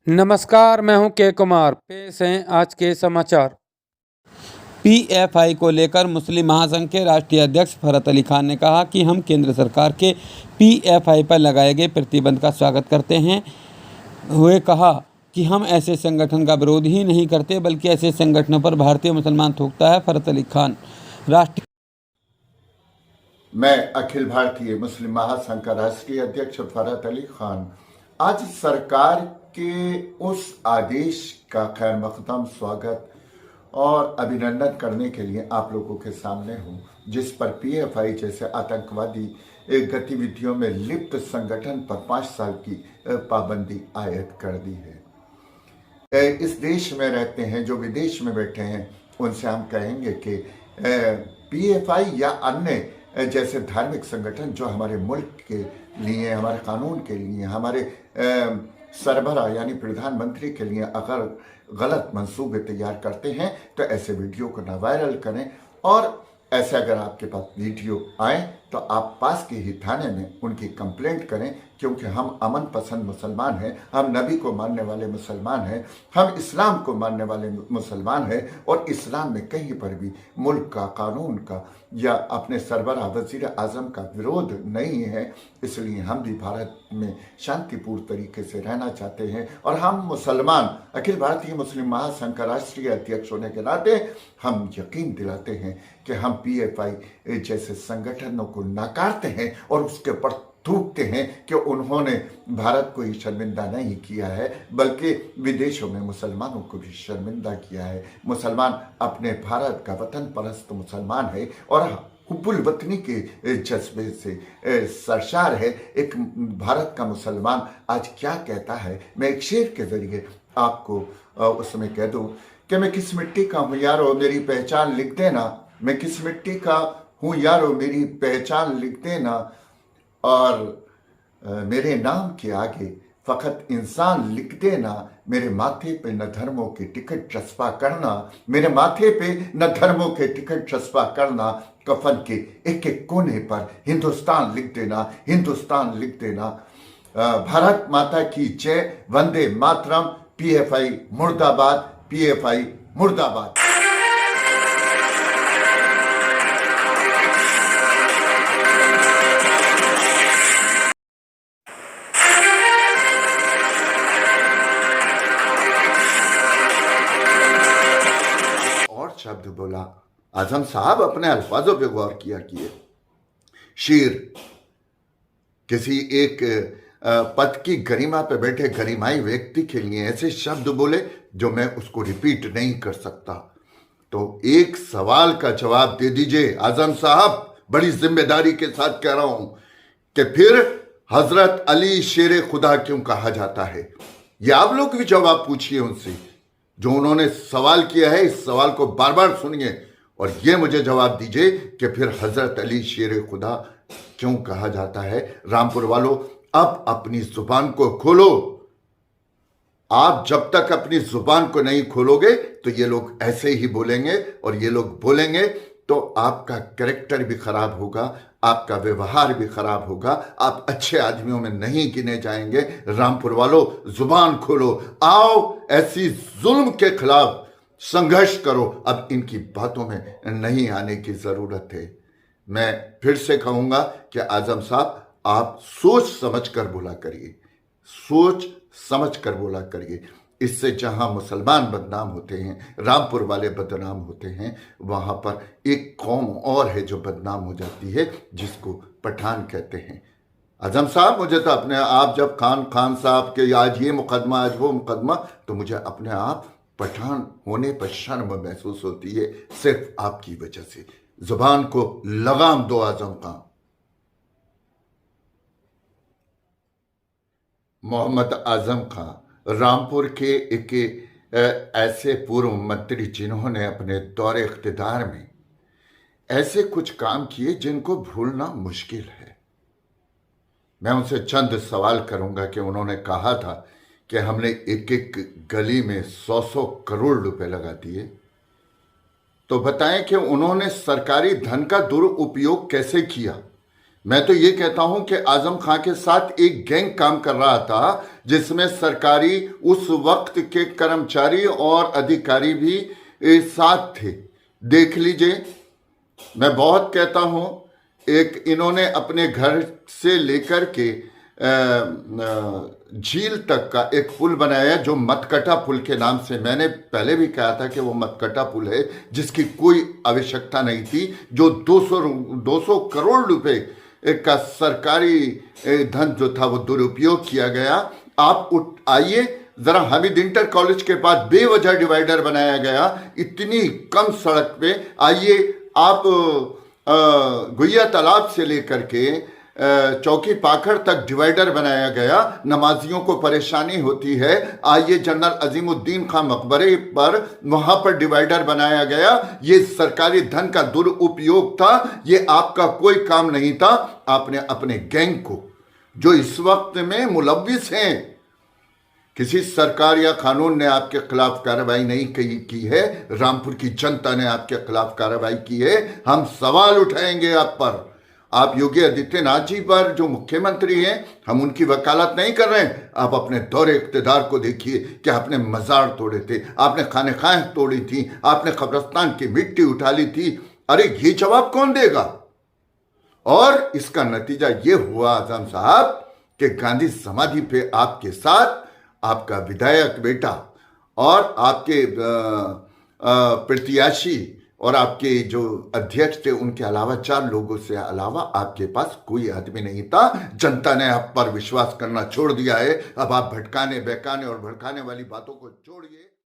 नमस्कार, मैं हूं के कुमार। पेश हैं आज के समाचार। पीएफआई को लेकर मुस्लिम महासंघ के राष्ट्रीय अध्यक्ष फरहत अली खान ने कहा कि हम केंद्र सरकार के पीएफआई पर लगाए गए प्रतिबंध का स्वागत करते हैं। वे कहा कि हम ऐसे संगठन का विरोध ही नहीं करते बल्कि ऐसे संगठनों पर भारतीय मुसलमान थूकता है। फरहत अली खान राष्ट्रीय मैं अखिल भारतीय मुस्लिम महासंघ का राष्ट्रीय अध्यक्ष फरहत अली खान आज सरकार के उस आदेश का खैर मकदम स्वागत और अभिनंदन करने के लिए आप लोगों के सामने हूं, जिस पर पीएफआई जैसे आतंकवादी गतिविधियों में लिप्त संगठन पर 5 साल की पाबंदी आयद कर दी है। इस देश में रहते हैं, जो विदेश में बैठे हैं, उनसे हम कहेंगे कि पीएफआई या अन्य जैसे धार्मिक संगठन जो हमारे मुल्क के लिए, हमारे कानून के लिए, हमारे सरबराह यानी प्रधानमंत्री के लिए अगर गलत मंसूबे तैयार करते हैं तो ऐसे वीडियो को ना वायरल करें। और ऐसे अगर आपके पास वीडियो आए तो आप पास के ही थाने में उनकी कंप्लेंट करें, क्योंकि हम अमन पसंद मुसलमान हैं, हम नबी को मानने वाले मुसलमान हैं, हम इस्लाम को मानने वाले मुसलमान हैं और इस्लाम में कहीं पर भी मुल्क का, कानून का या अपने सरबराह वज़ीर आज़म का विरोध नहीं है। इसलिए हम भी भारत में शांतिपूर्ण तरीके से रहना चाहते हैं और हम मुसलमान अखिल भारतीय मुस्लिम महासंघ का राष्ट्रीय अध्यक्ष होने के नाते हम यकीन दिलाते हैं कि हम पीएफआई जैसे संगठनों को नकारते हैं और उसके ऊपर थूकते हैं कि उन्होंने भारत को ही शर्मिंदा नहीं किया है बल्कि विदेशों में मुसलमानों को भी शर्मिंदा किया है। मुसलमान अपने भारत का वतन परस्त मुसलमान है और हुब्बुल वतनी के जज्बे से सरशार है। एक भारत का मुसलमान आज क्या कहता है, मैं एक शेर के जरिए आपको उसमें कह दूं कि मैं किस मिट्टी का हूँ यारो मेरी पहचान लिख देना, मैं किस मिट्टी का हूँ यारो मेरी पहचान लिख देना, और मेरे नाम के आगे फकत इंसान लिख देना, मेरे माथे पे न धर्मों के टिकट चस्पा करना, मेरे माथे पे न धर्मों के टिकट चस्पा करना, कफन के एक एक कोने पर हिंदुस्तान लिख देना, हिंदुस्तान लिख देना। भारत माता की जय, वंदे मातरम, पीएफआई मुर्दाबाद, पीएफआई मुर्दाबाद। शब्द बोला, आजम साहब अपने अल्फाजों पे गौर किया किए। शेर किसी एक पद की गरिमा पे बैठे गरिमाई व्यक्ति के लिए ऐसे शब्द बोले जो मैं उसको रिपीट नहीं कर सकता। तो एक सवाल का जवाब दे दीजिए आजम साहब, बड़ी जिम्मेदारी के साथ कह रहा हूं कि फिर हजरत अली शेर खुदा क्यों कहा जाता है? ये आप लोग भी जवाब पूछिए उनसे जो उन्होंने सवाल किया है। इस सवाल को बार बार सुनिए और ये मुझे जवाब दीजिए कि फिर हजरत अली शेर खुदा क्यों कहा जाता है। रामपुर वालों, अब अपनी जुबान को खोलो। आप जब तक अपनी जुबान को नहीं खोलोगे तो ये लोग ऐसे ही बोलेंगे और ये लोग बोलेंगे तो आपका कैरेक्टर भी खराब होगा, आपका व्यवहार भी खराब होगा, आप अच्छे आदमियों में नहीं गिने जाएंगे। रामपुर वालों, जुबान खोलो, आओ ऐसी जुल्म के खिलाफ संघर्ष करो। अब इनकी बातों में नहीं आने की जरूरत है। मैं फिर से कहूंगा कि आजम साहब, आप सोच समझ कर बोला करिए, सोच समझ कर बोला करिए। इससे जहां मुसलमान बदनाम होते हैं, रामपुर वाले बदनाम होते हैं, वहां पर एक कौम और है जो बदनाम हो जाती है, जिसको पठान कहते हैं। आजम साहब, मुझे तो अपने आप जब खान साहब के आज ये मुकदमा आज वो मुकदमा, तो मुझे अपने आप पठान होने पर शर्म महसूस होती है, सिर्फ आपकी वजह से। जुबान को लगाम दो आजम खान। मोहम्मद आजम खान रामपुर के एक ऐसे पूर्व मंत्री जिन्होंने अपने दौरे इख्तिदार में ऐसे कुछ काम किए जिनको भूलना मुश्किल है। मैं उनसे चंद सवाल करूंगा कि उन्होंने कहा था कि हमने एक एक गली में 100-100 करोड़ रुपए लगा दिए, तो बताएं कि उन्होंने सरकारी धन का दुरुपयोग कैसे किया। मैं तो ये कहता हूं कि आजम खां के साथ एक गैंग काम कर रहा था जिसमें सरकारी उस वक्त के कर्मचारी और अधिकारी भी साथ थे। देख लीजिए, मैं बहुत कहता हूं, एक इन्होंने अपने घर से लेकर के झील तक का एक पुल बनाया जो मतकटा पुल के नाम से, मैंने पहले भी कहा था कि वो मतकटा पुल है जिसकी कोई आवश्यकता नहीं थी, जो 200 करोड़ रुपए का सरकारी धन जो था वो दुरुपयोग किया गया। आप आइए जरा, हामिद इंटर कॉलेज के पास बेवजह डिवाइडर बनाया गया, इतनी कम सड़क पे। आइए आप गुइया तालाब से लेकर के चौकी पाखड़ तक डिवाइडर बनाया गया, नमाजियों को परेशानी होती है। आइए जनरल अजीमुद्दीन खान मकबरे पर, वहां पर डिवाइडर बनाया गया। ये सरकारी धन का दुरुपयोग था, ये आपका कोई काम नहीं था। आपने अपने गैंग को, जो इस वक्त में मुलव्विस हैं, किसी सरकार या कानून ने आपके खिलाफ कार्रवाई नहीं की है, रामपुर की जनता ने आपके खिलाफ कार्रवाई की है। हम सवाल उठाएंगे आप पर, आप योगी आदित्यनाथ जी पर जो मुख्यमंत्री हैं, हम उनकी वकालत नहीं कर रहे हैं। आप अपने दौरे इक़्तिदार को देखिए कि आपने मज़ार तोड़े थे, आपने खानेखाहें तोड़ी थी, आपने कब्रिस्तान की मिट्टी उठा ली थी। अरे ये जवाब कौन देगा? और इसका नतीजा ये हुआ आजम साहब कि गांधी समाधि पे आपके साथ आपका विधायक बेटा और आपके प्रत्याशी और आपके जो अध्यक्ष थे, उनके अलावा 4 लोगों से अलावा आपके पास कोई आदमी नहीं था। जनता ने आप पर विश्वास करना छोड़ दिया है। अब आप भटकाने, बहकाने और भड़काने वाली बातों को छोड़िए।